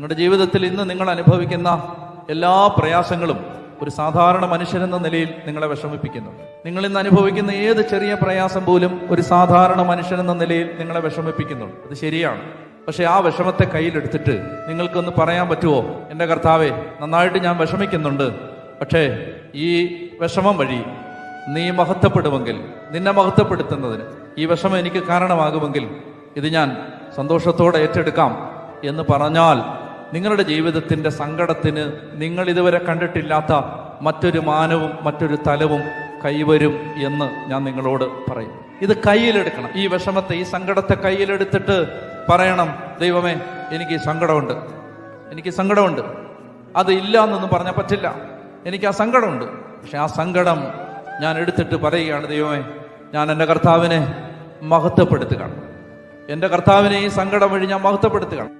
നിങ്ങളുടെ ജീവിതത്തിൽ ഇന്ന് നിങ്ങൾ അനുഭവിക്കുന്ന എല്ലാ പ്രയാസങ്ങളും ഒരു സാധാരണ മനുഷ്യനെന്ന നിലയിൽ നിങ്ങളെ വിഷമിപ്പിക്കുന്നു. നിങ്ങൾ ഇന്ന് അനുഭവിക്കുന്ന ഏത് ചെറിയ പ്രയാസം പോലും ഒരു സാധാരണ മനുഷ്യനെന്ന നിലയിൽ നിങ്ങളെ വിഷമിപ്പിക്കുന്നുണ്ട്. അത് ശരിയാണ്. പക്ഷെ ആ വിഷമത്തെ കയ്യിലെടുത്തിട്ട് നിങ്ങൾക്കൊന്ന് പറയാൻ പറ്റുമോ, എൻ്റെ കർത്താവേ, നന്നായിട്ട് ഞാൻ വിഷമിക്കുന്നുണ്ട്, പക്ഷേ ഈ വിഷമം വഴി നീ മഹത്വപ്പെടുമെങ്കിൽ, നിന്നെ മഹത്വപ്പെടുത്തുന്നതിന് ഈ വിഷമം എനിക്ക് കാരണമാകുമെങ്കിൽ ഇത് ഞാൻ സന്തോഷത്തോടെ ഏറ്റെടുക്കാം എന്ന് പറഞ്ഞാൽ നിങ്ങളുടെ ജീവിതത്തിൻ്റെ സങ്കടത്തിന് നിങ്ങൾ ഇതുവരെ കണ്ടിട്ടില്ലാത്ത മറ്റൊരു മാനവും മറ്റൊരു തലവും കൈവരും എന്ന് ഞാൻ നിങ്ങളോട് പറയും. ഇത് കയ്യിലെടുക്കണം. ഈ വിഷമത്തെ, ഈ സങ്കടത്തെ കയ്യിലെടുത്തിട്ട് പറയണം, ദൈവമേ, എനിക്ക് സങ്കടമുണ്ട്, എനിക്ക് സങ്കടമുണ്ട്. അത് ഇല്ല എന്നൊന്നും പറഞ്ഞാൽ പറ്റില്ല. എനിക്ക് ആ സങ്കടമുണ്ട്. പക്ഷെ ആ സങ്കടം ഞാൻ എടുത്തിട്ട് പറയുകയാണ്, ദൈവമേ, ഞാൻ എൻ്റെ കർത്താവിനെ മഹത്വപ്പെടുത്തുകയാണ്. എൻ്റെ കർത്താവിനെ ഈ സങ്കടം വഴി ഞാൻ മഹത്വപ്പെടുത്തുകയാണ്.